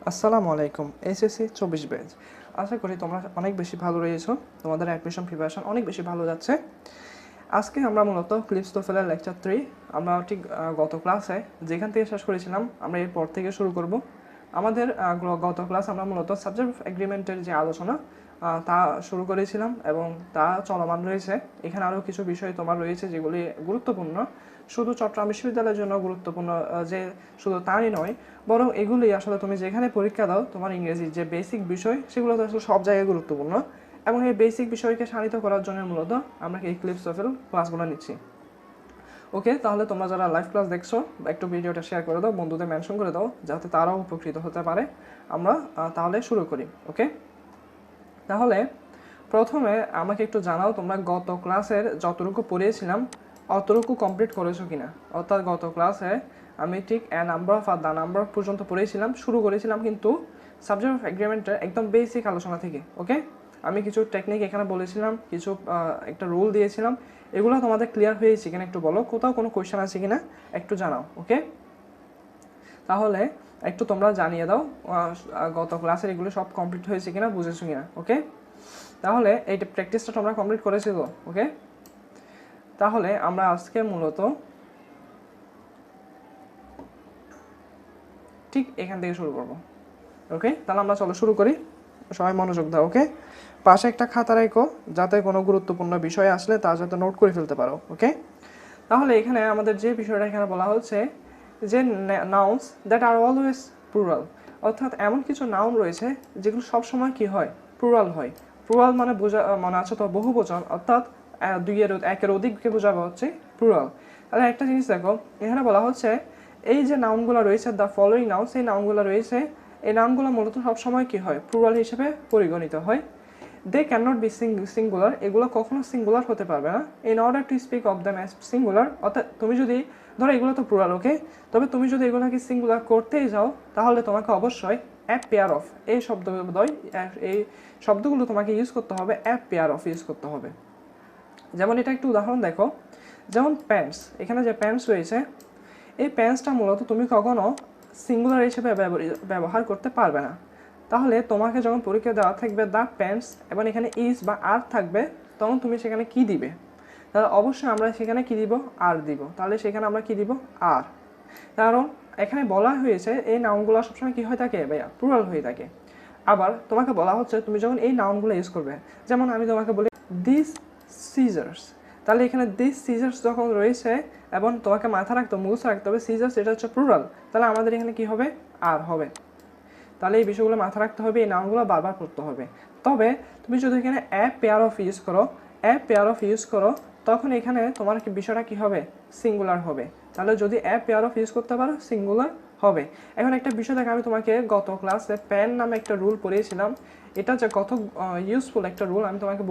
আসসালামু আলাইকুম। SSC 24 batch. আশা করি তোমরা অনেক বেশি ভালো রয়েছো। তোমাদের অ্যাডমিশন প্রিপারেশন অনেক বেশি ভালো যাচ্ছে। আজকে আমরা মূলত ক্লিপস তোফেলের লেকচার 3 আমরা ঠিক গত ক্লাসে যেখান থেকে শেষ করেছিলাম আমরা এরপর থেকে শুরু করব। আমাদের গত ক্লাস আমরা মূলত সাবজেক্ট অফ এগ্রিমেন্টের যে আলোচনা তা শুরু করেছিলাম এবং তা চলমান রয়েছে। এখানে আরও কিছু বিষয় তোমার রয়েছে যেগুলি গুরুত্বপূর্ণ, শুধু চট্টগ্রাম বিশ্ববিদ্যালয়ের জন্য গুরুত্বপূর্ণ যে শুধু তাই নয়, বরং এগুলি আসলে তুমি যেখানে পরীক্ষা দাও তোমার ইংরেজির যে বেসিক বিষয় সেগুলো তো আসলে সব জায়গায় গুরুত্বপূর্ণ এবং এই বেসিক বিষয়কে শানিত করার জন্য মূলত আমরা এই ক্লিপস তোফেল ক্লাসগুলো নিচ্ছি। ওকে, তাহলে তোমরা যারা লাইভ ক্লাস দেখছো একটু ভিডিওটা শেয়ার করে দাও, বন্ধুদের মেনশন করে দাও যাতে তারাও উপকৃত হতে পারে। আমরা তাহলে শুরু করি। ওকে, তাহলে প্রথমে আমাকে একটু জানাও তোমরা গত ক্লাসের যতটুকু পড়িয়েছিলাম অতটুকু কমপ্লিট করেছো কিনা। অর্থাৎ গত ক্লাসে আমি ঠিক এ নাম্বার অফ আর দ্য নাম্বার পর্যন্ত পড়িয়েছিলাম, শুরু করেছিলাম কিন্তু সাবজেক্ট অফ এগ্রিমেন্টের একদম বেসিক আলোচনা থেকে। ওকে, আমি কিছু টেকনিক এখানে বলেছিলাম, কিছু একটা রুল দিয়েছিলাম, এগুলো তোমাদের ক্লিয়ার হয়েছে কিনা একটু বলো, কোথাও কোনো কোয়েশ্চেন আছে কিনা একটু জানাও। ওকে, তাহলে একটু তোমরা জানিয়ে দাও গত ক্লাসের এগুলো সব কমপ্লিট হয়েছে কিনা, বুঝেছো কিনা। ওকে, তাহলে এই প্র্যাকটিসটা তোমরা কমপ্লিট করেছো তো। ওকে, তাহলে আমরা আজকে মূলত ঠিক এখান থেকে শুরু করব। ওকে, তাহলে আমরা চলো শুরু করি, সবাই মনোযোগ দাও। ওকে, পাশে একটা খাতা রেখো যাতে কোনো গুরুত্বপূর্ণ বিষয় আসলে তা যাতে নোট করে ফেলতে পারো। ওকে, তাহলে এখানে আমাদের যে বিষয়টা এখানে বলা হচ্ছে যে nouns that are always plural, অর্থাৎ এমন কিছু নাউন রয়েছে যেগুলো সবসময় কি হয়, প্লুরাল হয়। প্লুরাল মানে মানে আছে তো বহুবচন, অর্থাৎ একের অধিককে বোঝানো হচ্ছে প্লুরাল। তাহলে একটা জিনিস দেখো, এখানে বলা হচ্ছে এই যে নাউনগুলো রয়েছে দ্য ফলোয়িং নাউন্স, এই নাউনগুলো রয়েছে, এই নাউনগুলো মূলত সবসময় কি হয়, প্লুরাল হিসেবে পরিগণিত হয়। They can not be singular, এগুলো কখনো সিঙ্গুলার হতে পারবে না। In order to speak of them as singular, অর্থাৎ তুমি যদি ধরো এগুলো তো প্লুরাল, ওকে, তবে তুমি যদি এগুলোকে সিঙ্গুলার করতেই যাও তাহলে তোমাকে অবশ্যই অ্যা পেয়ার অফ এই শব্দদ্বয়, এই শব্দগুলো তোমাকে ইউজ করতে হবে, অ্যা পেয়ার অফ ইউজ করতে হবে। যেমন এটা একটু উদাহরণ দেখো, যেমন প্যান্টস, এখানে যে প্যান্টস রয়েছে এই প্যান্টসটা মূলত তুমি কখনো সিঙ্গুলার হিসেবে ব্যবহার করতে পারবে না। তাহলে তোমাকে যখন পরীক্ষা দেওয়া থাকবে দ্য প্যান্টস এবং এখানে ইজ বা আর থাকবে, তখন তুমি সেখানে কি দিবে, তাহলে অবশ্যই আমরা সেখানে কি দিব, আর দিব। তাহলে সেখানে আমরা কি দিব, আর। কারণ এখানে বলা হয়েছে এই নাউনগুলো সবসময় কি হয়ে থাকে ভাইয়া, প্লুরাল হয়ে থাকে। আবার তোমাকে বলা হচ্ছে তুমি যখন এই নাউনগুলো ইউজ করবে, যেমন আমি তোমাকে বলি দিস সিজার্স, তাহলে এখানে দিস সিজার্স যখন রয়েছে এবং তোমাকে মাথা রাখতে মুখস্থ রাখতে হবে সিজার্স এটা হচ্ছে প্লুরাল, তাহলে আমাদের এখানে কি হবে, আর হবে। তাহলে এই বিষয়গুলো মাথায় রাখতে হবে, এই নাউনগুলো বারবার পড়তে হবে। তবে তুমি যদি এখানে অ্যা পেয়ার অফ ইউজ করো, অ্যা পেয়ার অফ ইউজ করো, তখন এখানে তোমার বিষয়টা কি হবে, সিঙ্গুলার হবে। তাহলে যদি অ্যা পেয়ার অফ ইউজ করতে পারো সিঙ্গুলার হবে। এখন একটা বিষয় দেখে, আমি তোমাকে গত ক্লাসে প্যান নামে একটা রুল পড়িয়েছিলাম, এটা যে কত ইউজফুল একটা রুল আমি তোমাকে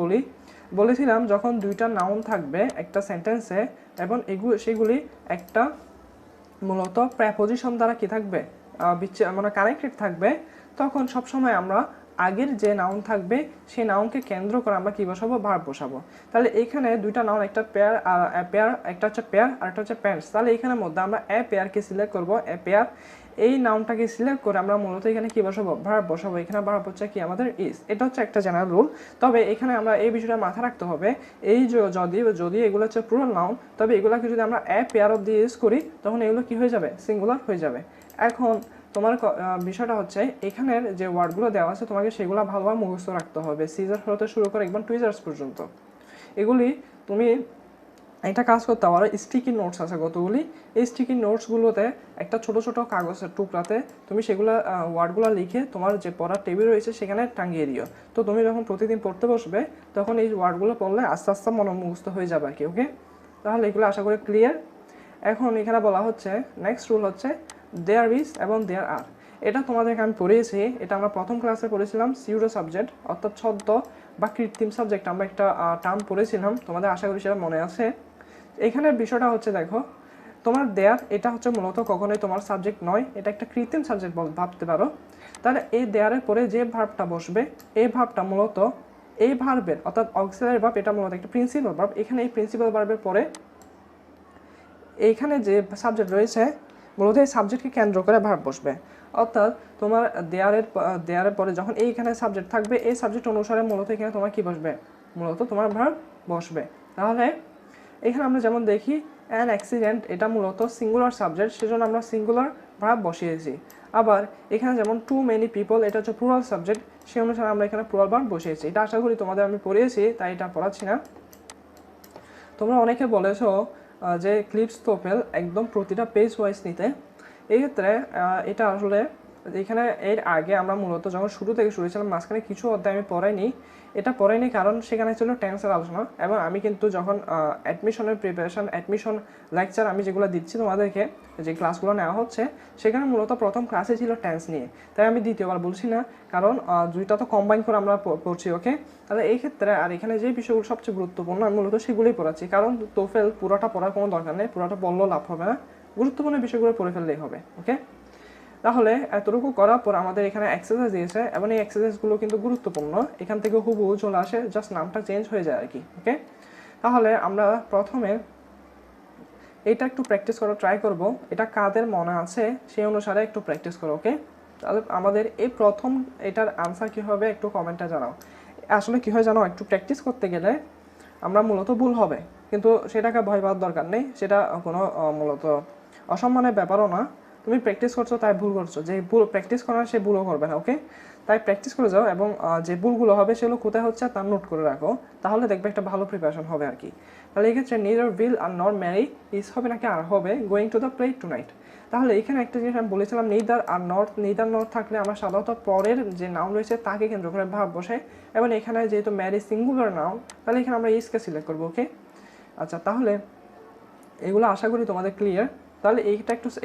বলেছিলাম, যখন দুইটা নাউন থাকবে একটা সেন্টেন্সে এবং সেগুলি একটা মূলত প্রেপোজিশন দ্বারা কি থাকবে, মানে কানেক্টেড থাকবে, তখন সবসময় আমরা আগের যে নাউন থাকবে সেই নাউনকে কেন্দ্র করে আমরা কি বসাবো, ভার্ব বসাবো। তাহলে এখানে দুইটা নাউন, একটা পেয়ার একটা হচ্ছে পেয়ার আর একটা হচ্ছে প্যান্টস, তাহলে এখানের মধ্যে আমরা এ পেয়ারকে সিলেক্ট করবো, এ পেয়ার এই নাউনটাকে সিলেক্ট করে আমরা মূলত এখানে কি বসাবো, ভার্ব বসাবো। এখানে ভার্ব হচ্ছে কি আমাদের ইজ, এটা হচ্ছে একটা জেনারেল রুল। তবে এখানে আমরা এই বিষয়টা মাথায় রাখতে হবে, এই যদি এগুলো হচ্ছে প্লুরাল নাউন, তবে এগুলোকে যদি আমরা এ পেয়ার অফ দিয়ে ইউজ করি তখন এগুলো কি হয়ে যাবে, সিঙ্গুলার হয়ে যাবে। এখন তোমার বিষয়টা হচ্ছে এখানের যে ওয়ার্ডগুলো দেওয়া আছে তোমাকে সেগুলো ভালোভাবে মুখস্থ রাখতে হবে, সিজার হতে শুরু করে একদম টুইজার্স পর্যন্ত। এগুলি তুমি একটা কাজ করতে পারো, স্টিকি নোটস আছে কতগুলি, এই স্টিকি নোটসগুলোতে একটা ছোট ছোট কাগজের টুকরাতে তুমি সেগুলো ওয়ার্ডগুলো লিখে তোমার যে পড়ার টেবিল রয়েছে সেখানে টাঙিয়ে দিও। তো তুমি যখন প্রতিদিন পড়তে বসবে তখন এই ওয়ার্ডগুলো পড়লে আস্তে আস্তে মুখস্থ হয়ে যাবে আর কি। ওকে, তাহলে এগুলো আশা করি ক্লিয়ার। এখন এখানে বলা হচ্ছে নেক্সট রুল হচ্ছে দেয়ার ইজ এবং দেয়ার আর। এটা তোমাদেরকে আমি পড়িয়েছি, এটা আমরা প্রথম ক্লাসে পড়েছিলাম সিউডো সাবজেক্ট, অর্থাৎ ছদ্ম বা কৃত্রিম সাবজেক্ট আমরা একটা টার্ম পড়েছিলাম, তোমাদের আশা করি সেটা মনে আছে। এখানের বিষয়টা হচ্ছে দেখো, তোমার দেয়ার এটা হচ্ছে মূলত কখনোই তোমার সাবজেক্ট নয়, এটা একটা কৃত্রিম সাবজেক্ট ভাবতে পারো। তাহলে এই দেয়ারের পরে যে ভার্বটা বসবে এই ভার্বটা মূলত এই ভার্বের, অর্থাৎ অক্সিলারি ভার্ব, এটা মূলত একটা প্রিন্সিপাল ভার্ব। এখানে এই প্রিন্সিপাল ভার্বের পরে এইখানে যে সাবজেক্ট রয়েছে মূলত এই সাবজেক্টকে কেন্দ্র করে ভার্ব বসবে। অর্থাৎ তোমার দেয়ারের পরে যখন এইখানে সাবজেক্ট থাকবে, এই সাবজেক্ট অনুসারে মূলত এখানে তোমার কি বসবে, মূলত তোমার ভার্ব বসবে। তাহলে এখানে আমরা যেমন দেখি অ্যান অ্যাক্সিডেন্ট, এটা মূলত সিঙ্গুলার সাবজেক্ট, সেজন্য আমরা সিঙ্গুলার ভার্ব বসিয়েছি। আবার এখানে যেমন টু মেনি পিপল, এটা হচ্ছে প্লুরাল সাবজেক্ট, সেই অনুসারে আমরা এখানে প্লুরাল ভার্ব বসিয়েছি। এটা আশা করি তোমাদের আমি পড়িয়েছি, তাই এটা পড়াচ্ছি না। তোমরা অনেকে বলেছো যে ক্লিপস তোফেল একদম প্রতিটা পেজ ওয়াইজ নিতে। এই ক্ষেত্রে এটা আসলে এখানে এর আগে আমরা মূলত যখন শুরু থেকে শুরু ছিলাম, মাঝখানে কিছু অধ্যায় আমি পড়াইনি। এটা পড়াইনি কারণ সেখানে ছিল টেন্সের আলোচনা, এবং আমি কিন্তু যখন অ্যাডমিশনের প্রিপারেশন, অ্যাডমিশন লেকচার আমি যেগুলো দিচ্ছি তোমাদেরকে, যে ক্লাসগুলো নেওয়া হচ্ছে, সেখানে মূলত প্রথম ক্লাসে ছিল টেন্স নিয়ে, তাই আমি দ্বিতীয়বার বলছি না, কারণ দুইটা তো কম্বাইন করে আমরা পড়ছি। ওকে, তাহলে এই ক্ষেত্রে আর এখানে যে বিষয়গুলো সবচেয়ে গুরুত্বপূর্ণ আমি মূলত সেগুলোই পড়াচ্ছি, কারণ তোফেল পুরোটা পড়ার কোনো দরকার নেই, পুরোটা বললেও লাভ হবে না, গুরুত্বপূর্ণ বিষয়গুলো পড়ে ফেললেই হবে। ওকে, তাহলে এতটুকু করার পর আমাদের এখানে এক্সারসাইজ দিয়েছে, এবং এই এক্সারসাইজগুলো কিন্তু গুরুত্বপূর্ণ, এখান থেকে হুবহু চলে আসে, জাস্ট নামটা চেঞ্জ হয়ে যায় আর কি। ওকে, তাহলে আমরা প্রথমে এটা একটু প্র্যাকটিস করা ট্রাই করব, এটা কাদের মনে আছে সেই অনুসারে একটু প্র্যাকটিস করো। ওকে, তাহলে আমাদের এই প্রথম এটার আনসার কী হবে একটু কমেন্টে জানাও। আসলে কী হয় জানো, একটু প্র্যাকটিস করতে গেলে আমরা মূলত ভুল হবে, কিন্তু সেটাকে ভয় পাওয়ার দরকার নেই, সেটা কোনো মূলত অসম্মানের ব্যাপারও না। তুমি প্র্যাকটিস করছো তাই ভুল করছো, যে ভুল প্র্যাকটিস করার সে ভুলও করবে না। ওকে, তাই প্র্যাকটিস করে যাও, এবং যে ভুলগুলো হবে সেগুলো কোথায় হচ্ছে তার নোট করে রাখো, তাহলে দেখবে একটা ভালো প্রিপারেশন হবে আর কি। তাহলে এই ক্ষেত্রে neither will are not marry is হবে নাকি আর হবে going to the play tonight. তাহলে এখানে একটা জিনিস আমি বলেছিলাম, neither are not, neither not থাকলে আমরা সাধারণত পরের যে নাউন রয়েছে তাকে কেন্দ্র করে ভাব বসে, এবং এখানে যেহেতু ম্যারি সিঙ্গুলার নাউন, তাহলে এখানে আমরা ইজকে সিলেক্ট করবো। ওকে, আচ্ছা, তাহলে এগুলো আশা করি তোমাদের ক্লিয়ার। তাহলে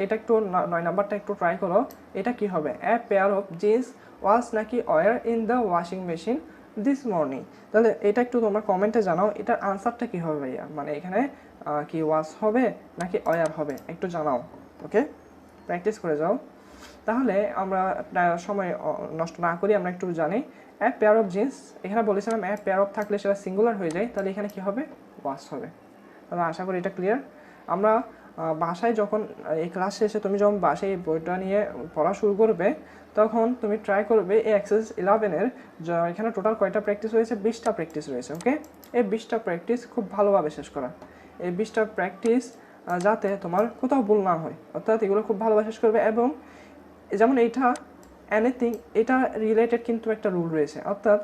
এটা একটু 9 নাম্বারটা একটু ট্রাই করো। এটা কি হবে, a pair of jeans was নাকি were in the washing machine this morning. তাহলে এটা একটু তোমরা কমেন্টে জানাও, এটার আনসারটা কি হবে ভাইয়া, মানে এখানে কি ওয়াশ হবে নাকি ওয়ার হবে, একটু জানাও। ওকে, প্র্যাকটিস করে যাও। তাহলে আমরা সময় নষ্ট না করি, আমরা একটু জানি এ পেয়ার অফ জিন্স, এখানে বলেছিলাম এ পেয়ার অফ থাকলে সেটা সিঙ্গুলার হয়ে যায়, তাহলে এখানে কি হবে, ওয়াশ হবে। তাহলে আশা করি এটা ক্লিয়ার। আমরা বাসায় যখন এই ক্লাস শেষে তুমি যখন বাসায় এই বইটা নিয়ে পড়া শুরু করবে, তখন তুমি ট্রাই করবে এই এক্সারসাইজ 11-এর, এখানে টোটাল কয়টা প্র্যাকটিস রয়েছে, 20টা প্র্যাকটিস রয়েছে। ওকে, এই 20টা প্র্যাকটিস খুব ভালোভাবে শেষ করা, এই 20টা প্র্যাকটিস যাতে তোমার কোথাও ভুল না হয়, অর্থাৎ এগুলো খুব ভালোভাবে শেষ করবে। এবং যেমন এইটা এনিথিং, এটা রিলেটেড কিন্তু একটা রুল রয়েছে, অর্থাৎ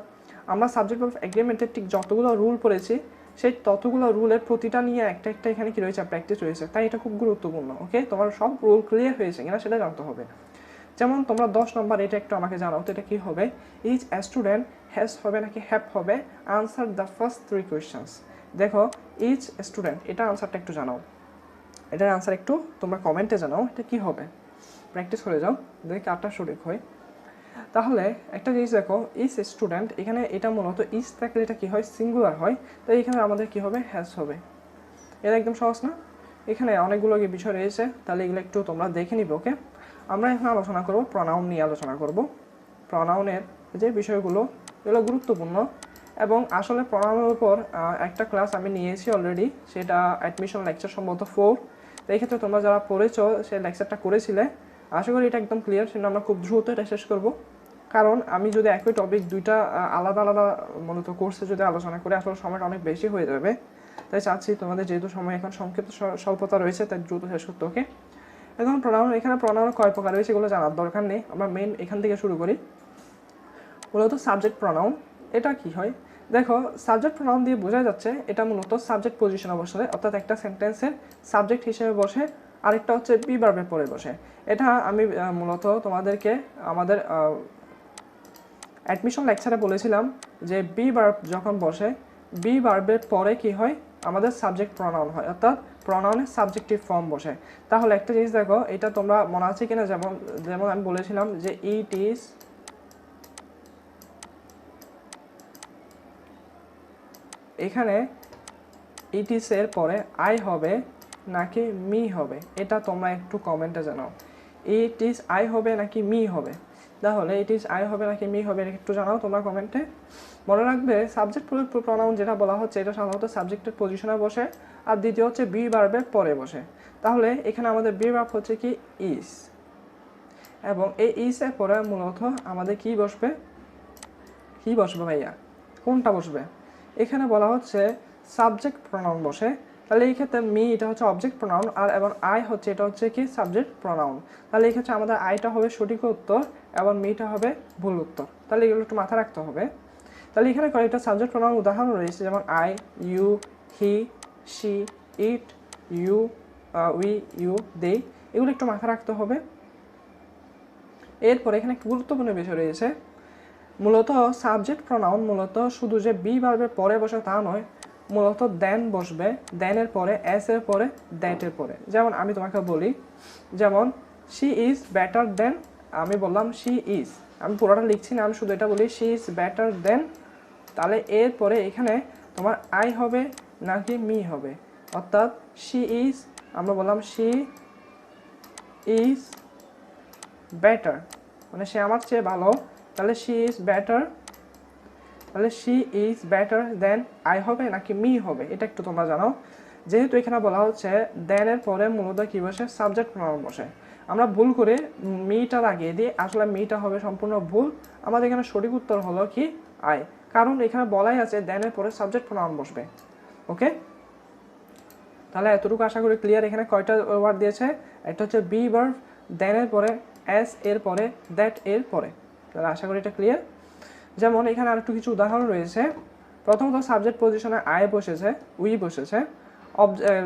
আমরা সাবজেক্ট অফ এগ্রিমেন্টের ঠিক যতগুলো রুল পড়েছি, সেই ততগুলো রুলের প্রতিটা নিয়ে একটা একটা এখানে কি রয়েছে, প্র্যাকটিস রয়েছে, তাই এটা খুব গুরুত্বপূর্ণ। ওকে, তোমার সব রুল ক্লিয়ার হয়েছে কিনা সেটা জানতে হবে। যেমন তোমরা 10 নম্বর এটা একটু আমাকে জানাও তো, এটা কি হবে, ইচ স্টুডেন্ট হ্যাজ হবে নাকি হ্যাভ হবে, আনসার দ্য ফার্স্ট 3 কোয়েশ্চেন্স। দেখো ইচ স্টুডেন্ট, এটা আনসারটা একটু জানাও, এটার আনসার একটু তোমরা কমেন্টে জানাও, এটা কি হবে, প্র্যাকটিস করে যাও, দেখি কারটা সঠিক হয়। তাহলে একটা জিনিস দেখো, ইজ স্টুডেন্ট, এখানে এটা মূলত ইজ থাকলে এটা কি হয়, সিঙ্গুলার হয়, তাই এখানে আমাদের কি হবে, হ্যাজ হবে। এটা একদম সহজ না, এখানে অনেকগুলো বিষয় রয়েছে, তাহলে এগুলো একটু তোমরা দেখে নিবে। ওকে, আমরা এখন আলোচনা করব প্রনাউন নিয়ে আলোচনা করব। প্রনাউনের যে বিষয়গুলো এগুলো গুরুত্বপূর্ণ, এবং আসলে প্রনাউনের উপর একটা ক্লাস আমি নিয়েছি অলরেডি, সেটা অ্যাডমিশন লেকচার সম্ভবত 4। তো এই ক্ষেত্রে তোমরা যারা পড়েছো সেই লেকচারটা করেছিলে, আশা করি এটা একদম ক্লিয়ার, সেটা আমরা খুব দ্রুত এটা শেষ করব। কারণ আমি যদি একই টপিক দুইটা আলাদা আলাদা মূলত কোর্সে যদি আলোচনা করি, আসলে সময়টা অনেক বেশি হয়ে যাবে, তাই চাচ্ছি তোমাদের যেহেতু সময় এখন সংক্ষিপ্ত স্বল্পতা রয়েছে, তাই দ্রুত শেষ করতে। ওকে, এখন প্রনাউন, এখানে প্রনাউন কয় প্রকার রয়েছে এগুলো জানার দরকার নেই, আমরা মেইন এখান থেকে শুরু করি। মূলত সাবজেক্ট প্রনাউন, এটা কি হয় দেখো, সাবজেক্ট প্রনাউন দিয়ে বোঝা যাচ্ছে এটা মূলত সাবজেক্ট পজিশনে বসে, অর্থাৎ একটা সেন্টেন্সের সাবজেক্ট হিসেবে বসে, আরেকটা হচ্ছে বি ভার্বের পরে বসে। এটা আমি মূলত তোমাদেরকে আমাদের অ্যাডমিশন লেকচারে বলেছিলাম যে বি ভার্ব যখন বসে, বি ভার্বের পরে কি হয়, আমাদের সাবজেক্ট প্রনাউন হয়, অর্থাৎ প্রনাউনের সাবজেক্টিভ ফর্ম বসে। তাহলে একটা জিনিস দেখো, এটা তোমরা মনে আছে কিনা, যেমন যেমন আমি বলেছিলাম যে ইট ইজ, এখানে ইট ইজ এর পরে আই হবে নাকি মি হবে, এটা তোমরা একটু কমেন্টে জানাও, ইট ইজ আই হবে নাকি মি হবে। তাহলে ইট ইজ আই হবে নাকি মি হবে একটু জানাও তোমরা কমেন্টে। মনে রাখবে সাবজেক্ট প্রনাউন যেটা বলা হচ্ছে এটা সাধারণত সাবজেক্টের পজিশনে বসে, আর দ্বিতীয় হচ্ছে বি ভার্বের পরে বসে। তাহলে এখানে আমাদের বি ভার্ব হচ্ছে কি ইজ, এবং এই ইস এর পরে মূলত আমাদের কি বসবে ভাইয়া, কোনটা বসবে? এখানে বলা হচ্ছে সাবজেক্ট প্রোনাউন বসে। তাহলে এই ক্ষেত্রে মি এটা হচ্ছে অবজেক্ট প্রোনাউন, আর এবং আই হচ্ছে এটা হচ্ছে কি সাবজেক্ট প্রোনাউন। তাহলে এই ক্ষেত্রে আমাদের আইটা হবে সঠিক উত্তর এবং মিটা হবে ভুল উত্তর। তাহলে এগুলো একটু মাথায় রাখতে হবে। তাহলে এখানে কয়েকটা সাবজেক্ট প্রোনাউন উদাহরণ রয়েছে, যেমন I, you, he, she, it, you, we, you, they, এগুলো একটু মাথায় রাখতে হবে। এরপর এখানে একটি গুরুত্বপূর্ণ বিষয় রয়েছে, মূলত সাবজেক্ট প্রোনাউন মূলত শুধু যে বি ভার্বের পরে বসে তা নয়, মূলত দেন বসবে, দেনের পরে, এস এর পরে, দ্যাটের পরে। যেমন আমি তোমাকে বলি, যেমন শি ইজ বেটার দেন, আমি বললাম শি ইজ, আমি পুরোটা লিখছি না, আমি শুধু এটা বলি শি ইজ বেটার দেন। তাহলে এরপরে এখানে তোমার আই হবে নাকি মি হবে, অর্থাৎ শি ইজ, আমরা বললাম শি ইজ বেটার, মানে সে আমার চেয়ে ভালো, তাহলে শি ইজ বেটার, তাহলে she is better than I হবে নাকি মি হবে, এটা একটু তোমরা জানো। যেহেতু এখানে বলা হচ্ছে দেনের পরে মূলত কি বসে, সাবজেক্ট প্রোনাউন বসে, আমরা ভুল করে মিটা লাগিয়ে দিই, আসলে মিটা হবে সম্পূর্ণ ভুল। আমাদের এখানে সঠিক উত্তর হলো কি আই, কারণ এখানে বলাই আছে দেনের পরে সাবজেক্ট প্রোনাউন বসবে। ওকে, তাহলে এতটুকু আশা করি ক্লিয়ার। এখানে কয়টা ওয়ার্ড দিয়েছে, একটা হচ্ছে বি ভার্ব, দেনের পরে, এস এর পরে, দ্যাট এর পরে। তাহলে আশা করি এটা ক্লিয়ার। যেমন এখানে আরেকটু কিছু উদাহরণ রয়েছে। প্রথমত সাবজেক্ট পজিশনে আই বসেছে, উই বসেছে,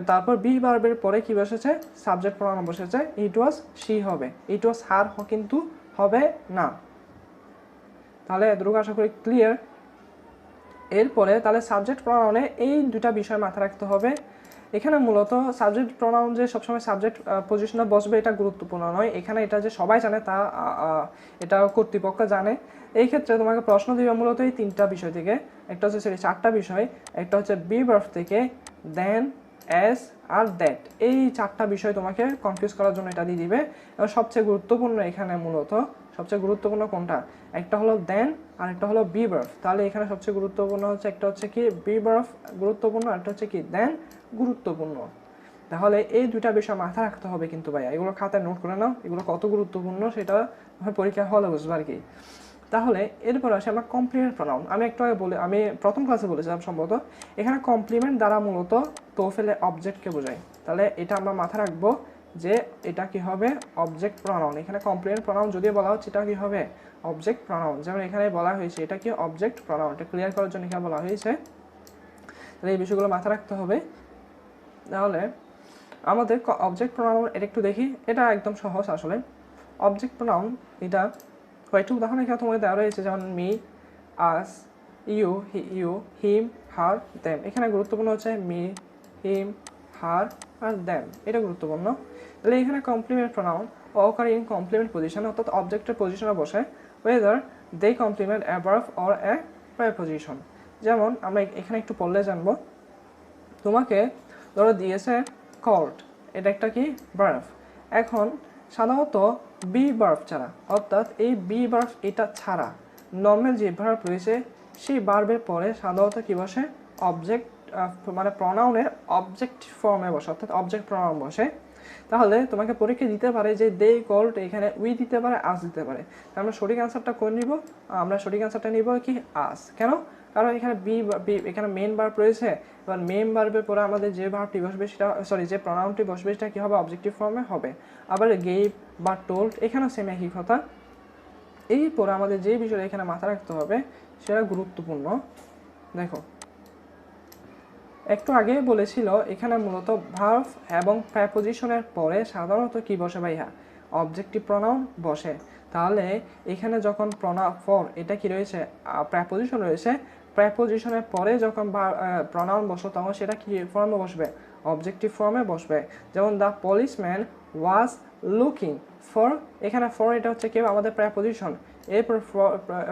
তারপর বি ভার্বের পরে কি বসেছে, সাবজেক্ট প্রোনাউন বসেছে, ইট ওয়াজ শি হবে, ইট ওয়াজ হার কিন্তু হবে না। তাহলে এতটুকু আশা করি ক্লিয়ার। এরপরে তাহলে সাবজেক্ট প্রোনাউনে এই দুটা বিষয় মাথায় রাখতে হবে। এখানে মূলত সাবজেক্ট প্রোনাউন যে সবসময় সাবজেক্ট পজিশনে বসবে এটা গুরুত্বপূর্ণ নয়, এখানে এটা যে সবাই জানে তা এটা কর্তৃপক্ষ জানে। এই ক্ষেত্রে তোমাকে প্রশ্ন দিবে মূলত এই তিনটা বিষয় থেকে, একটা হচ্ছে চারটা বিষয়, একটা হচ্ছে বি ভার্ব থেকে, দেন, এস আর দ্যাট, এই চারটা বিষয় তোমাকে কনফিউজ করার জন্য এটা দিয়ে দিবে। এবং সবচেয়ে গুরুত্বপূর্ণ এখানে মূলত সবচেয়ে গুরুত্বপূর্ণ কোনটা, একটা হলো দেন আর একটা হলো বি ভার্ব। তাহলে এখানে সবচেয়ে গুরুত্বপূর্ণ হচ্ছে, একটা হচ্ছে কি বি ভার্ব গুরুত্বপূর্ণ, আর একটা হচ্ছে কি দেন গুরুত্বপূর্ণ। তাহলে এই দুইটা বিষয় মাথায় রাখতে হবে কিন্তু ভাইয়া, এগুলো খাতায় নোট করে নাও, এগুলো কত গুরুত্বপূর্ণ সেটা পরীক্ষা হলে বুঝবো আর কি। তাহলে এরপর আসে আমরা কমপ্লিমেন্ট প্রোনাউন। আমি একটু আগে বলে, আমি প্রথম ক্লাসে বলেছিলাম সম্ভবত, এখানে কমপ্লিমেন্ট দ্বারা মূলত তোফেলে অবজেক্টকে বোঝায়। তাহলে এটা আমরা মাথায় রাখবো যে এটা কি হবে, অবজেক্ট প্রোনাউন। এখানে কমপ্লিমেন্ট প্রোনাউন যদিও বলা হচ্ছে এটা কি হবে, অবজেক্ট প্রোনাউন। যেমন এখানে বলা হয়েছে এটা কি অবজেক্ট প্রোনাউন, এটা ক্লিয়ার করার জন্য এখানে বলা হয়েছে। তাহলে এই বিষয়গুলো মাথায় রাখতে হবে। তাহলে আমাদের অবজেক্ট প্রোনাউন এটা একটু দেখি, এটা একদম সহজ আসলে। অবজেক্ট প্রোনাউন এটা কয়েকটি উদাহরণ এখানে তোমাদের দেওয়া রয়েছে, যেমন me, us, you, him, her, them. এখানে গুরুত্বপূর্ণ হচ্ছে মি, হিম, হার আর দেম, এটা গুরুত্বপূর্ণ। তাহলে এখানে complement pronoun occur in complement position, অর্থাৎ অবজেক্টের পজিশনে বসে, whether they complement a verb or a preposition. যেমন আমরা এখানে একটু পড়লে জানবো, তোমাকে ধরো দিয়েছে কল্ড, এটা একটা কি ভার্ব। এখন সাধারণত বি ভার্ব ছাড়া, অর্থাৎ এই বি ভার্ব এটা ছাড়া নর্মাল যে ভার্ব রয়েছে সেই ভার্বের পরে সাধারণত কি বসে, অবজেক্ট, মানে প্রনাউনের অবজেক্ট ফর্মে বসে, অর্থাৎ অবজেক্ট প্রনাউন বসে। তাহলে তোমাকে পরীক্ষা দিতে পারে যে দে কল্ড, এখানে উই দিতে পারে, আস দিতে পারে। আমরা সঠিক অ্যান্সারটা করে নিব, আমরা সঠিক অ্যান্সারটা নিব কি আস। কেন, কারণ এখানে এখানে মেন ভার্ব রয়েছে, এবার মেন ভার্বের পরে আমাদের যে ভার্বটি বসবে সেটা, যে প্রনাউনটি বসবে সেটা কি হবে, অবজেক্টিভ ফর্মে হবে। আবার গেভ বা টোল্ড, এখানেও সেম একই কথা। এরপরে আমাদের যে বিষয়টা এখানে মাথায় রাখতে হবে সেটা গুরুত্বপূর্ণ। দেখো একটু আগে বলেছিল এখানে মূলত ভার্ব এবং প্রেপোজিশনের পরে সাধারণত কি বসে ভাইয়া, অবজেক্টিভ প্রনাউন বসে। তাহলে এখানে যখন ফর এটা কি রয়েছে, প্রেপোজিশন রয়েছে, প্রেপোজিশনের পরে যখন প্রনাউন বসো তখন সেটা কি ফর্মে বসবে, অবজেক্টিভ ফর্মে বসবে। যেমন the policeman was looking for, এখানে ফর এটা হচ্ছে কি আমাদের প্রেপোজিশন, এরপর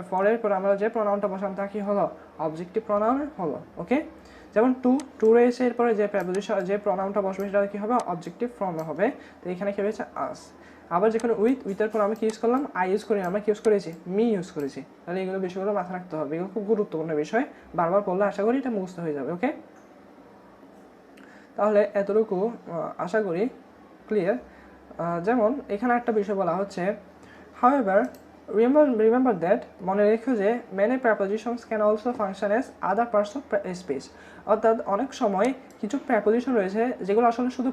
ফরের পর আমরা যে প্রনাউনটা বসাম তা কি হলো, অবজেক্টিভ প্রনাউন হলো। ওকে, যেমন টু রয়েছে, এরপরে যে প্রেপোজিশন যে প্রনাউনটা বসবে সেটা কি হবে, অবজেক্টিভ ফর্মে হবে। তো এখানে কি হয়েছে আস। আবার যেখানে উইথের পর আমরা কি ইউজ করলাম, আই ইউজ করি, আমরা কি ইউজ করেছি, মি ইউজ করেছি। তাহলে এগুলো বিষয়গুলো মাথায় রাখতে হবে, এগুলো খুব গুরুত্বপূর্ণ বিষয়, বারবার পড়লে আশা করি এটা মুখস্থ হয়ে যাবে। ওকে, তাহলে এতটুকু আশা করি ক্লিয়ার। যেমন এখানে একটা বিষয় বলা হচ্ছে, However, remember that মনে রেখো যে many prepositions can also function as other parts of speech. অর্থাৎ অনেক সময় কিছু প্রেপোজিশন রয়েছে যেগুলো আসলে শুধু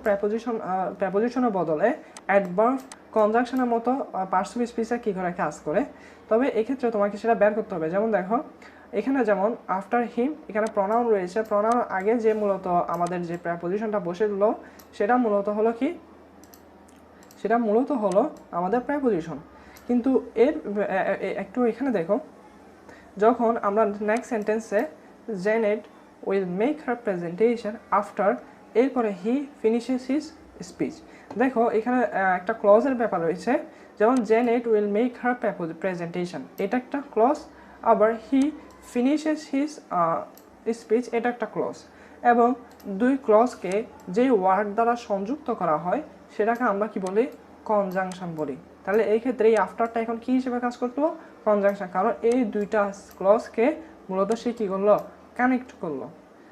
প্রেপোজিশনের বদলে অ্যাডভার্ব কনজাংশনের মতো পার্টস অফ স্পিচে কী করে কাজ করে। তবে এক্ষেত্রে তোমাকে সেটা বের করতে হবে। যেমন দেখো এখানে যেমন আফটার হিম এখানে প্রনাউন রয়েছে, প্রনাউন আগে যে মূলত আমাদের যে প্রেপোজিশনটা বসে দিল সেটা মূলত হলো কি, সেটা মূলত হলো আমাদের প্রেপোজিশন। কিন্তু এর একটু এখানে দেখো যখন আমরা নেক্সট সেন্টেন্সে Janet will make her presentation after এরপরে হি ফিনিশেস হিজ স্পিচ, দেখো এখানে একটা ক্লজের ব্যাপার রয়েছে। যেমন জেনেট উইল মেক হার প্রেজেন্টেশন এটা একটা ক্লজ, আবার হি ফিনিশেস হিজ স্পিচ এটা একটা ক্লজ, এবং দুই ক্লজকে যে ওয়ার্ড দ্বারা সংযুক্ত করা হয় সেটাকে আমরা কি বলি, কনজাংশন বলি। তাহলে এই ক্ষেত্রে এই আফটারটা এখন কী হিসেবে কাজ করতো, কনজাংশন, কারণ এই দুইটা ক্লজকে মূলত সে কী করলো, কানেক্ট করলো।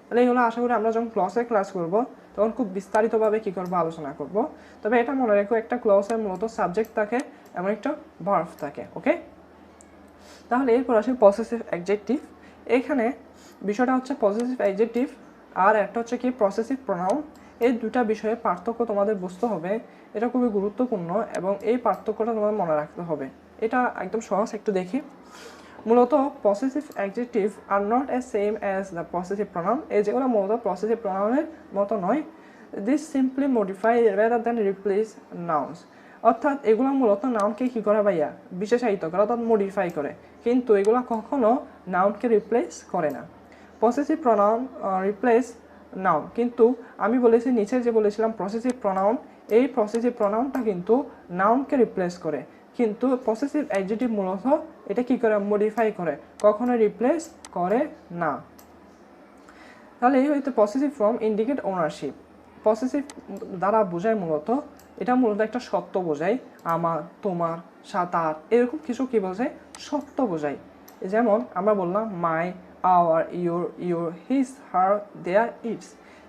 তাহলে এইগুলো আশা করি আমরা যখন ক্লজের ক্লাস করব তখন খুব বিস্তারিতভাবে কী করবো, আলোচনা করব। তবে এটা মনে রেখো একটা ক্লজের মূলত সাবজেক্ট থাকে এবং একটা ভার্ব থাকে। ওকে, তাহলে এরপর আসি পসেসিভ অ্যাডজেক্টিভ। এখানে বিষয়টা হচ্ছে পসেসিভ অ্যাডজেক্টিভ আর একটা হচ্ছে কি পসেসিভ প্রোনাউন। এই দুটা বিষয়ে পার্থক্য তোমাদের বুঝতে হবে, এটা খুবই গুরুত্বপূর্ণ এবং এই পার্থক্যটা তোমাদের মনে রাখতে হবে। এটা একদম সহজ, একটু দেখি। মূলত possessive adjective are not as same as the possessive pronoun. এই যেগুলো মূলত পসেসিভ প্রোনাউনের মতো নয়। This simply modify rather than replace nouns. অর্থাৎ এগুলো মূলত নাউনকে কী করে ভাইয়া, বিশেষায়িত করে, অর্থাৎ মডিফাই করে, কিন্তু এগুলো কখনো নাউনকে রিপ্লেস করে না। পসেসিভ প্রোনাউন রিপ্লেস নাউন, কিন্তু আমি বলেছি নিচে যে বলেছিলাম পসেসিভ প্রোনাউন, এই পসেসিভ প্রোনাউনটা কিন্তু নাউনকে রিপ্লেস করে, কিন্তু পসেসিভ অ্যাডজেক্টিভ মূলত এটা কি করে, মডিফাই করে, কখনো রিপ্লেস করে না। তাহলে এই হয়তো possessive form indicate ownership. Possessive দ্বারা বোঝায় মূলত, এটা মূলত একটা সত্য বোঝায়, আমার, তোমার, তার, এরকম কিছু কি বোঝায়, সত্য বোঝায়। যেমন আমরা বললাম my, our, your, his, her, their, its,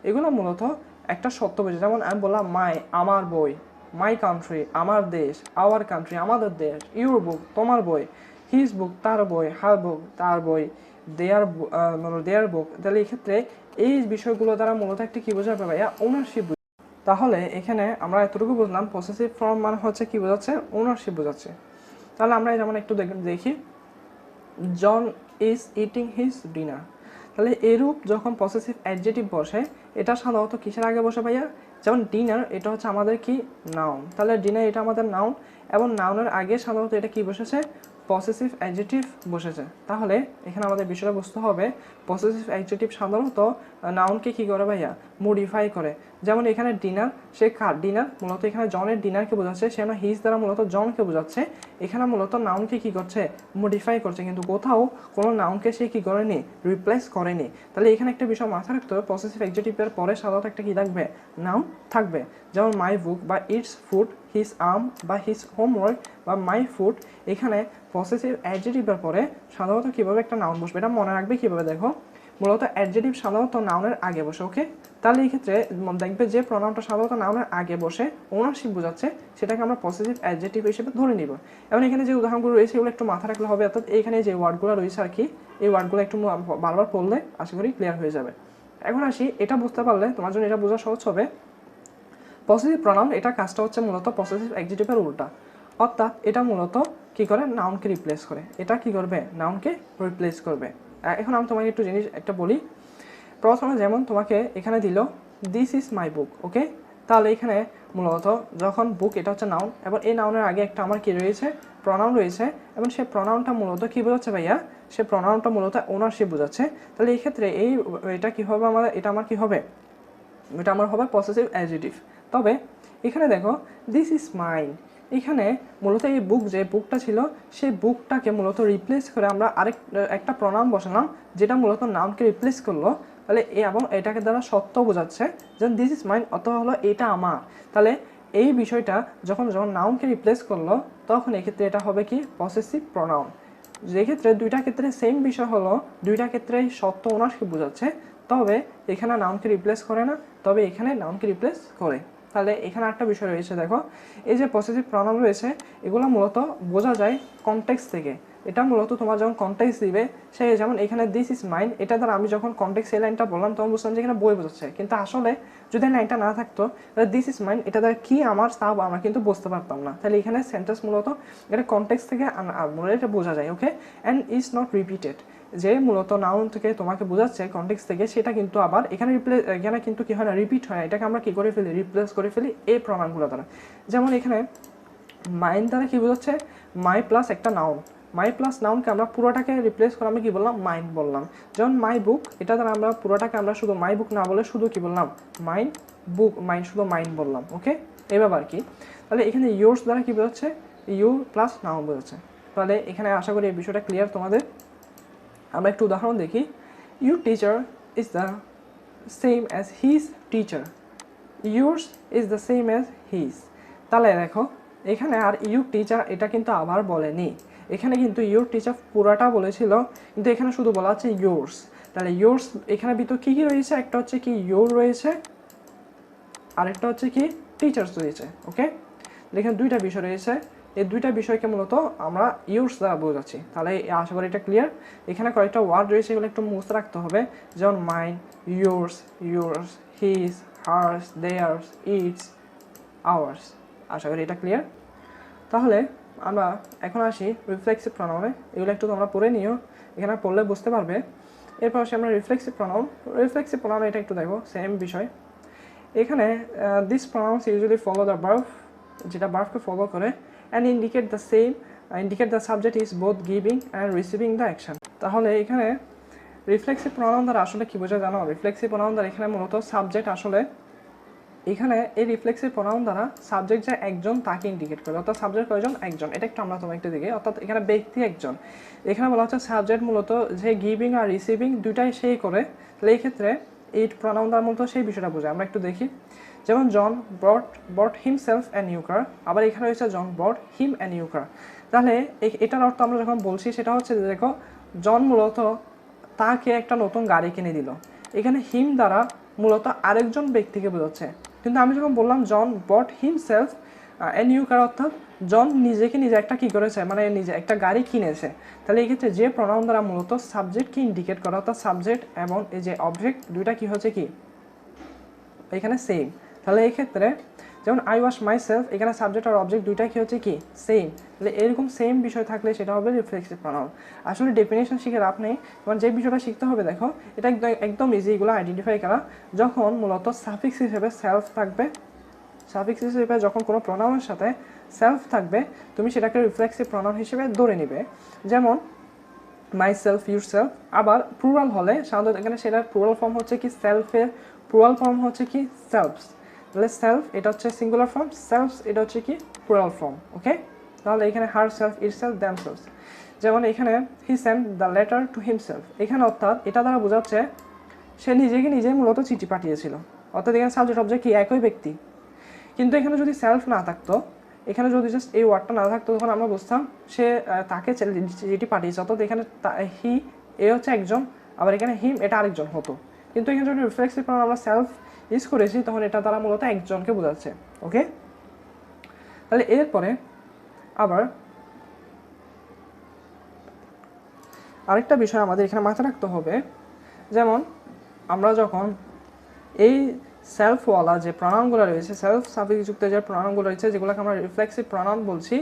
এগুলো মূলত একটা সত্য বোঝায়। যেমন আমি বললাম মাই, আমার বই, মাই কান্ট্রি, আমার দেশ, আওয়ার কান্ট্রি, আমাদের দেশ, ইউর বুক, তোমার বই, হিজ বুক, তার বই, হার বুক, তার বই, দেয়ার বুক। তাহলে এই ক্ষেত্রে এই বিষয়গুলো দ্বারা মূলত একটা কী বোঝাবে ভাইয়া, ওনারশিপ। তাহলে এখানে আমরা এতটুকু বুঝলাম পসেসিভ ফর্ম মানে হচ্ছে কি বোঝাচ্ছে, ওনারশিপ বোঝাচ্ছে। তাহলে আমরা যেমন একটু দেখি, John is eating his dinner. তাহলে এরূপ যখন পসেসিভ অ্যাডজেক্টিভ বসে এটা সাধারণত কিসের আগে বসে ভাইয়া, যেমন ডিনার এটা হচ্ছে আমাদের কি, নাউন। তাহলে ডিনার এটা আমাদের নাউন, এবং নাউনের আগে সাধারণত এটা কি বসেছে, পসেসিভ অ্যাডজেক্টিভ বসেছে। তাহলে এখানে আমাদের বিষয়টা বুঝতে হবে পসেসিভ অ্যাডজেক্টিভ সাধারণত নাউনকে কী করে ভাইয়া, মডিফাই করে। যেমন এখানে ডিনার, সে কার ডিনার, মূলত এখানে জনের ডিনারকে বোঝাচ্ছে, সে না হিজ দ্বারা মূলত জনকে বোঝাচ্ছে। এখানে মূলত নাউনকে কী করছে, মডিফাই করছে, কিন্তু কোথাও কোনো নাউনকে সে কী করেনি, রিপ্লেস করেনি। তাহলে এখানে একটা বিষয় মাথায় রাখতে হবে, পসেসিভ অ্যাডজেক্টিভের পরে সাধারণত একটা কী থাকবে, নাউন থাকবে। যেমন মাই বুক বা ইটস ফুড, হিজ আর্ম বা হিজ হোমওয়ার্ক বা মাই ফুড, এখানে পসেসিভ অ্যাডজেক্টিভের পরে সাধারণত কীভাবে একটা নাউন বসবে এটা মনে রাখবে কীভাবে, দেখো মূলত অ্যাডজেক্টিভ সাধারণত নাউনের আগে বসে। ওকে, তাহলে এই ক্ষেত্রে দেখবে যে প্রনাউনটা সাধারণত নাউনের আগে বসে ওনারশিপ বোঝাচ্ছে, সেটাকে আমরা পসেসিভ অ্যাডজেক্টিভ হিসেবে ধরে নিব। এবং এখানে যে উদাহরণগুলো রয়েছে এগুলো একটু মাথা রাখলে হবে। অর্থাৎ এখানে যে ওয়ার্ডগুলো রয়েছে আর কি, এই ওয়ার্ডগুলো একটু বারবার পড়লে আশা করি ক্লিয়ার হয়ে যাবে। এখন আসি, এটা বুঝতে পারলে তোমার জন্য এটা বোঝা সহজ হবে। পসেসিভ প্রনাউন এটা কাজটা হচ্ছে মূলত পসেসিভ অ্যাডজেক্টিভের উল্টা, অর্থাৎ এটা মূলত কী করে, নাউনকে রিপ্লেস করে। এটা কি করবে, নাউনকে রিপ্লেস করবে। এখন আমি তোমাকে একটু জিনিস একটা বলি। প্রথমে যেমন তোমাকে এখানে দিল দিস ইজ মাই বুক। ওকে, তাহলে এখানে মূলত যখন বুক এটা হচ্ছে নাউন, এবং এই নাউনের আগে একটা আমার কি রয়েছে, প্রনাউন রয়েছে, এবং সেই প্রনাউনটা মূলত কী বোঝাচ্ছে ভাইয়া, সে প্রনাউনটা মূলত ওনারশিপ বোঝাচ্ছে। তাহলে এই ক্ষেত্রে এটা কী হবে, এটা আমার কী হবে, এটা আমার হবে পসেসিভ অ্যাডজেক্টিভ। তবে এখানে দেখো দিস ইজ মাইন, এখানে মূলত এই বুক, যে বুকটা ছিল সেই বুকটাকে মূলত রিপ্লেস করে আমরা একটা প্রনাউন বসালাম, যেটা মূলত নাউনকে রিপ্লেস করলো। তাহলে এবং এটাকে দ্বারা সত্য বোঝাচ্ছে যে দিস ইজ মাইন, অথবা হলো এটা আমার। তাহলে এই বিষয়টা যখন নাউনকে রিপ্লেস করলো তখন এক্ষেত্রে এটা হবে কি, পসেসিভ প্রনাউন। যেক্ষেত্রে দুইটা ক্ষেত্রে সেম বিষয় হলো, দুইটা ক্ষেত্রেই সত্য ওনারশিপ বোঝাচ্ছে, তবে এখানে নাউনকে রিপ্লেস করে না, তবে এখানে নাউনকে রিপ্লেস করে। তাহলে এখানে একটা বিষয় রয়েছে, দেখো এই যে পসেসিভ প্রনাউন রয়েছে এগুলো মূলত বোঝা যায় কনটেক্সট থেকে। এটা মূলত তোমার যখন কনটেক্সট দিবে, সেই যেমন এখানে দিস ইজ মাইন, এটা দ্বারা আমি যখন কনটেক্সট এই লাইনটা বললাম তখন বুঝলাম যে এখানে বই বোঝাচ্ছে, কিন্তু আসলে যদি লাইনটা না থাকতো তাহলে দিস ইজ মাইন এটা দ্বারা কি আমার তা আমরা কিন্তু বুঝতে পারতাম না। তাহলে এখানে সেন্টেন্স মূলত এটা কনটেক্সট থেকে এটা বোঝা যায়। ওকে, অ্যান্ড ইজ নট রিপিটেড, যে মূলত নাউন থেকে তোমাকে বোঝাচ্ছে কনটেক্সট থেকে, সেটা কিন্তু আবার এখানে এখানে কিন্তু কি হয় না, রিপিট হয় না, এটাকে আমরা কি করে ফেলি, রিপ্লেস করে ফেলি এই প্রনাউনগুলো দ্বারা। যেমন এখানে মাইন দ্বারা কি বোঝাচ্ছে, মাই প্লাস একটা নাউন, মাই প্লাস নাউনকে আমরা পুরোটাকে রিপ্লেস করে আমরা কি বললাম, মাইন বললাম। যেমন মাই বুক, এটা দ্বারা আমরা পুরোটাকে আমরা শুধু মাই বুক না বলে শুধু কি বললাম, মাইন বুক, মাইন শুধু মাইন বললাম। ওকে, এইভাবে আর কি। তাহলে এখানে ইয়োর্স দ্বারা কি বোঝাচ্ছে, ইউ প্লাস নাউন বোঝাচ্ছে। তাহলে এখানে আশা করি এই বিষয়টা ক্লিয়ার তোমাদের। আমরা একটু উদাহরণ দেখি। Your teacher is the same as his teacher, yours is the same as his. তাহলে দেখো এখানে আর ইউর টিচার এটা কিন্তু আবার বলেনি, এখানে কিন্তু ইউর টিচার পুরাটা বলেছিল, কিন্তু এখানে শুধু বলা হচ্ছে ইয়োর্স। তাহলে ইয়োর্স এখানে ভিতর কী কী রয়েছে, একটা হচ্ছে কি ইউর রয়েছে, আরেকটা হচ্ছে কি টিচার্স রয়েছে। ওকে, এখানে দুইটা বিষয় রয়েছে, এই দুইটা বিষয়কে মূলত আমরা ইউর্স দ্বারা বোঝাচ্ছি। তাহলে আশা করি এটা ক্লিয়ার। এখানে কয়েকটা ওয়ার্ড রয়েছে, এগুলো একটু মুখস্থ রাখতে হবে, যেমন mine, yours, yours, his, hers, theirs, its, ours. আশা করি এটা ক্লিয়ার। তাহলে আমরা এখন আসি রিফ্লেক্সিভ প্রনাউনে, এগুলো একটু তোমরা পড়ে নিও, এখানে পড়লে বুঝতে পারবে। এরপর আসি আমরা রিফ্লেক্সিভ প্রনাউন। রিফ্লেক্সিভ প্রনাউন এটা একটু দেখো, সেম বিষয়। এখানে this pronounce usually follow the verb, যেটা ভার্বকে ফলো করে, and indicate the same, indicate the subject is both giving and receiving the action. তাহলে এখানে রিফ্লেক্সিভ প্রনাউন দ্বারা আসলে কী বোঝা জানো, রিফ্লেক্সিভ প্রনাউন দ্বারা এখানে মূলত সাবজেক্ট আসলে এখানে এই রিফ্লেক্সিভ প্রনাউন দ্বারা সাবজেক্ট যে একজন তাকে ইন্ডিকেট করে, অর্থাৎ সাবজেক্ট কয়জন, একজন। এটা একটু আমরা তোমাকে একটু দেখি, অর্থাৎ এখানে ব্যক্তি একজন, এখানে বলা হচ্ছে সাবজেক্ট মূলত যে গিভিং আর রিসিভিং দুইটাই সেই করে। তাহলে এই ক্ষেত্রে এই প্রনাউন দ্বারা মূলত সেই বিষয়টা বোঝায়। আমরা একটু দেখি, যেমন জন বট হিমসেলফ অ্যান্ড নিউ কার, আবার এখানে হচ্ছে জন বট হিম অ্যান্ড নিউ কার। তাহলে এটার অর্থ আমরা যখন বলছি সেটা হচ্ছে যে দেখো জন মূলত তাকে একটা নতুন গাড়ি কিনে দিল, এখানে হিম দ্বারা মূলত আরেকজন ব্যক্তিকে বোঝাচ্ছে। কিন্তু আমি যখন বললাম জন বট হিমসেলফ এ নিউ কার, অর্থাৎ জন নিজেকে নিজে একটা কী করেছে, মানে নিজে একটা গাড়ি কিনেছে। তাহলে এই ক্ষেত্রে যে প্রনাউন দ্বারা মূলত সাবজেক্টকে ইন্ডিকেট করা, অর্থাৎ সাবজেক্ট এবং এই যে অবজেক্ট দুইটা কী হচ্ছে কি এখানে সেম। তাহলে এই ক্ষেত্রে যেমন আই ওয়াশ মাই সেলফ, এখানে সাবজেক্ট আর অবজেক্ট দুইটা কী হচ্ছে কি সেম। তাহলে এরকম সেম বিষয় থাকলে সেটা হবে রিফ্লেক্সিভ প্রনাউন। আসলে ডেফিনেশন শিখে লাভ নেই, তোমার যে বিষয়টা শিখতে হবে দেখো এটা একদম ইজি, এগুলো আইডেন্টিফাই করা। যখন মূলত সাফিক্স হিসেবে সেলফ থাকবে, সাফিক্স হিসেবে যখন কোনো প্রনাউনের সাথে সেলফ থাকবে তুমি সেটাকে রিফ্লেক্সিভ প্রনাউন হিসেবে ধরে নিবে। যেমন মাই সেলফ, ইউর সেলফ। আবার প্লুরাল হলে সাধারণত এখানে সেটার প্লুরাল ফর্ম হচ্ছে কি সেলফের প্লুরাল ফর্ম হচ্ছে কি সেলফস। তাহলে সেলফ এটা হচ্ছে সিঙ্গুলার ফর্ম, সেলফস এটা হচ্ছে কি প্লুরাল ফর্ম। ওকে, তাহলে এখানে herself, itself, themselves. যেমন এখানে he send the letter to himself, এখানে অর্থাৎ এটা দ্বারা বোঝাচ্ছে সে নিজেকে নিজেই মূলত চিঠি পাঠিয়েছিল, অর্থাৎ এখানে সাবজেক্ট অবজেক্ট কি একই ব্যক্তি। কিন্তু এখানে যদি সেলফ না থাকতো, এখানে যদি জাস্ট এই ওয়ার্ডটা না থাকতো, তখন আমরা বুঝতাম সে তাকে চিঠি পাঠিয়েছে, অর্থাৎ এখানে হি এ হচ্ছে একজন, আবার এখানে হিম এটা আরেকজন হতো। কিন্তু এখানে যদি রিফ্লেক্সিভ প্রনাউন আমরা সেলফ ইউজ করেছি তখন এটা দ্বারা মূলত একজনকে বোঝাচ্ছে। ওকে, তাহলে এরপরে আবার আরেকটা বিষয় আমাদের এখানে মাথায় রাখতে হবে, যেমন আমরা যখন এই সেলফওয়ালা যে প্রনাউনগুলো রয়েছে, সেলফ সাফিক্সযুক্ত যে প্রনাউনগুলো রয়েছে যেগুলোকে আমরা রিফ্লেক্সিভ প্রনাউন বলছি,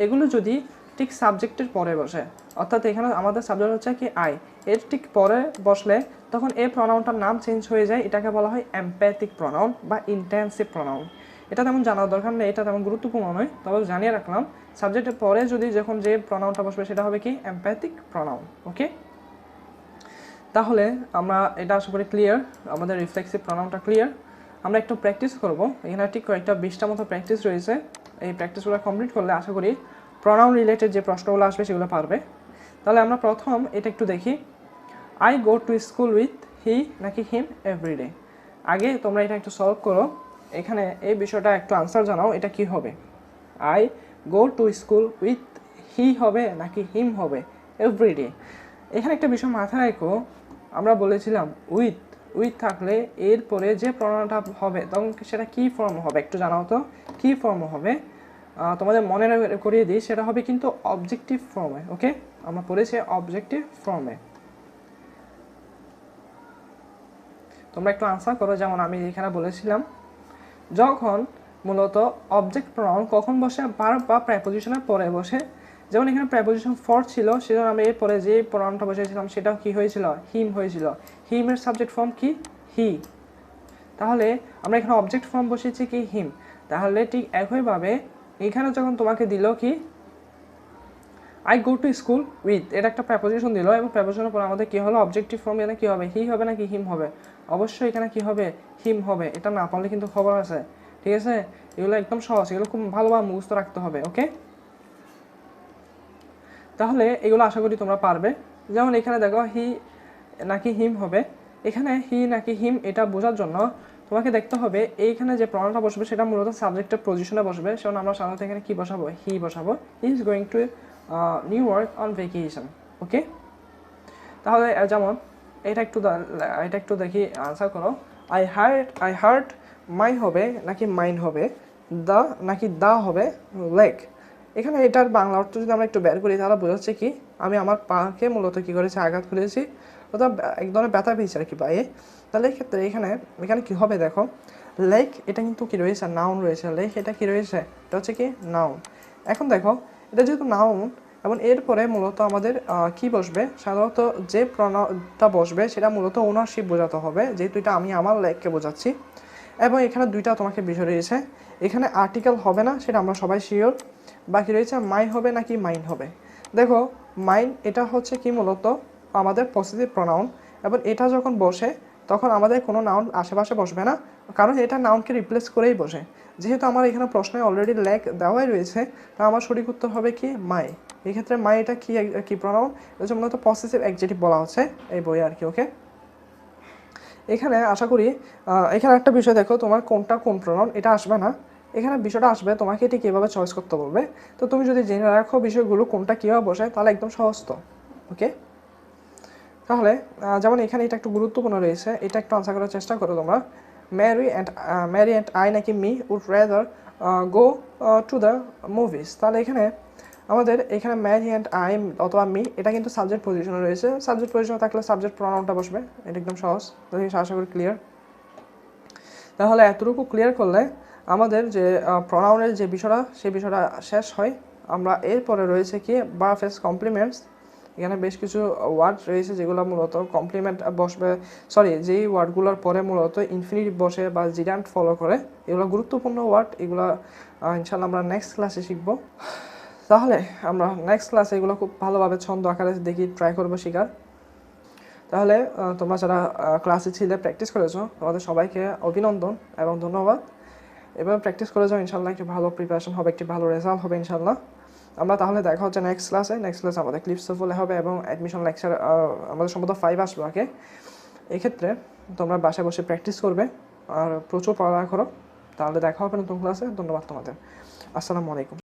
এগুলো যদি ঠিক সাবজেক্টের পরে বসে, অর্থাৎ এখানে আমাদের সাবজেক্ট হচ্ছে কি আই, এর ঠিক পরে বসলে তখন এই প্রনাউনটার নাম চেঞ্জ হয়ে যায়, এটাকে বলা হয় এমপ্যাথিক প্রনাউন বা ইন্টেন্সিভ প্রনাউন। এটা তেমন জানার দরকার নেই, এটা তেমন গুরুত্বপূর্ণ নয়, তবে জানিয়ে রাখলাম সাবজেক্টের পরে যদি যখন যে প্রনাউনটা বসবে সেটা হবে কি এমপ্যাথিক প্রনাউন। ওকে, তাহলে আমরা এটা আশা করি ক্লিয়ার, আমাদের রিফ্লেক্সিভ প্রনাউনটা ক্লিয়ার। আমরা একটু প্র্যাকটিস করব, এখানে ঠিক কয়েকটা 20টা মতো প্র্যাকটিস রয়েছে, এই প্র্যাকটিসগুলো কমপ্লিট করলে আশা করি প্রনাউন রিলেটেড যে প্রশ্নগুলো আসবে সেগুলো পারবে। তাহলে আমরা প্রথম এটা একটু দেখি, I go to school with হি নাকি হিম এভরিডে। আগে তোমরা এটা একটু সলভ করো, এখানে এই বিষয়টা একটু আনসার জানাও, এটা কি হবে, I go to school with হি হবে নাকি হিম হবে এভরিডে। এখানে একটা বিষয় মাথায় রেখো, আমরা বলেছিলাম উইথ উইথ থাকলে এরপরে যে প্রণামটা হবে তখন সেটা কি ফর্ম হবে একটু জানাও তো, কি ফর্ম হবে? তোমাদের মনে করিয়ে দিই, সেটা হবে কিন্তু অবজেক্টিভ ফর্মে। ওকে, আমরা পড়েছি অবজেক্টিভ ফর্মে। তোমরা একটু আনসার করো। যেমন আমি এখানে বলেছিলাম, যখন মূলত অবজেক্ট প্রনাউন কখন বসে? ভার্ব বা প্রেপোজিশনের পরে বসে। যেমন এখানে প্রেপোজিশন ফর ছিল, সেজন্য আমরা এরপরে যে প্রনাউনটা বসেছিলাম সেটাও কি হয়েছিল? হিম হয়েছিল। হিমের সাবজেক্ট ফর্ম কি? হি। তাহলে আমরা এখানে অবজেক্ট ফর্ম বসেছি কি? হিম। তাহলে ঠিক একইভাবে এখানে যখন তোমাকে দিল কি I go to school with, এটা একটা প্রেপোজিশন দিল এবং প্রেপোজিশনের পর আমাদের কি হলো? Objective form. এখানে কি হবে? হি হবে নাকি হিম হবে? অবশ্যই এখানে কি হবে? হিম হবে। এটা না পারলে কিন্তু খবর আছে, ঠিক আছে? এগুলো একদম সহজ, এগুলো খুব ভালোভাবে মুখস্থ রাখতে হবে। ওকে, তাহলে এগুলো আশা করি তোমরা পারবে। যেমন এখানে দেখো হি নাকি হিম হবে, এখানে হি নাকি হিম এটা বোঝার জন্য তোমাকে দেখতে হবে এইখানে যে প্রনাউনটা বসবে সেটা মূলত সাবজেক্টের পজিশনে বসবে। সেজন্য আমরা সাধারণত এখানে কি বসাবো? হি বসাবো। He is going to New York on vacation. Okay, তাহলে যেমন এটা একটু দেখি, আনসার করো। আই হার্ট মাই হবে নাকি মাইন হবে? দ্য নাকি দা হবে? লেক। এখানে এটার বাংলা অর্থ যদি আমরা একটু বের করি তাহলে বোঝাচ্ছে কি আমি আমার পাকে মূলত কী করেছি? আঘাত করেছি, অর্থাৎ এক ধরনের ব্যথা পেয়েছি আর কি পায়ে। তাহলে এক্ষেত্রে এখানে কী হবে? দেখো লেক এটা কিন্তু কী রয়েছে? নাউন রয়েছে। লেক এটা কী রয়েছে? এটা হচ্ছে কি নাউন। এখন দেখো এটা যেহেতু নাউন এবং এরপরে মূলত আমাদের কি বসবে? সাধারণত যে প্রণামটা বসবে সেটা মূলত ওনারশিপ বোঝাতে হবে, যেহেতু এটা আমি আমার লেককে বোঝাচ্ছি। এবং এখানে দুইটা তোমাকে বিষয় রয়েছে, এখানে আর্টিকেল হবে না সেটা আমরা সবাই শিওর। বাকি রয়েছে মাই হবে নাকি মাইন হবে। দেখো মাইন এটা হচ্ছে কি মূলত আমাদের পসেসিভ প্রনাউন, এবং এটা যখন বসে তখন আমাদের কোনো নাউন আশেপাশে বসবে না, কারণ এটা নাউনকে রিপ্লেস করেই বসে। যেহেতু আমার এখানে প্রশ্নে অলরেডি লেক দেওয়াই রয়েছে, তা আমার সঠিক উত্তর হবে কি মাই। এক্ষেত্রে মাই এটা কি প্রনাউন? এটা মূলত পসেসিভ অ্যাডজেক্টিভ বলা হচ্ছে এই বইয়ে আর কি। ওকে, এখানে আশা করি এখানে একটা বিষয় দেখো, তোমার কোনটা কোন প্রনাউন এটা আসবে না, এখানে বিষয়টা আসবে তোমাকে এটি কীভাবে চয়েস করতে বলবে। তো তুমি যদি জেনে রাখো বিষয়গুলো কোনটা কীভাবে বসে তাহলে একদম সহজ তো। ওকে, তাহলে যেমন এখানে এটা একটু গুরুত্বপূর্ণ রয়েছে, এটা একটু আনসার করার চেষ্টা করো তোমরা। ম্যারি অ্যান্ড আই নাকি me would rather go to the movies. তাহলে আমাদের এখানে ম্যারি অ্যান্ড আই অথবা মি এটা কিন্তু সাবজেক্ট পজিশনে রয়েছে। সাবজেক্ট পজিশনে থাকলে সাবজেক্ট প্রনাউনটা বসবে, এটা একদম সহজ। আশা করি ক্লিয়ার। তাহলে এতটুকু ক্লিয়ার করলে আমাদের যে প্রনাউনের যে বিষয়টা সেই বিষয়টা শেষ হয়। আমরা এরপরে রয়েছে কি ভার্ব কমপ্লিমেন্টস। এখানে বেশ কিছু ওয়ার্ড রয়েছে যেগুলো মূলত কমপ্লিমেন্ট বসবে, যেই ওয়ার্ডগুলোর পরে মূলত ইনফিনিটিভ বসে বা জিরান্ট ফলো করে, এগুলো গুরুত্বপূর্ণ ওয়ার্ড। এগুলো ইনশাল্লাহ আমরা নেক্সট ক্লাসে শিখব। তাহলে আমরা নেক্সট ক্লাসে এগুলো খুব ভালোভাবে ছন্দ আকারে দেখি ট্রাই করবো শেখার। তাহলে তোমরা যারা ক্লাসে ছিলে প্র্যাকটিস করেছো তোমাদের সবাইকে অভিনন্দন এবং ধন্যবাদ। এবার প্র্যাকটিস করে যাও, ইনশাল্লাহ একটি ভালো প্রিপারেশন হবে, একটি ভালো রেজাল্ট হবে ইনশাল্লাহ। আমরা তাহলে দেখা হচ্ছে নেক্সট ক্লাসে আমাদের ক্লিপস ফুলে হবে এবং অ্যাডমিশন লেকচার আমাদের সম্ভবত 5 আসবে আগে। এক্ষেত্রে তোমরা বাসায় বসে প্র্যাকটিস করবে আর প্রচুর পড়ালেখা করো। তাহলে দেখা হবে নতুন ক্লাসে। ধন্যবাদ তোমাদের। আসসালামু আলাইকুম।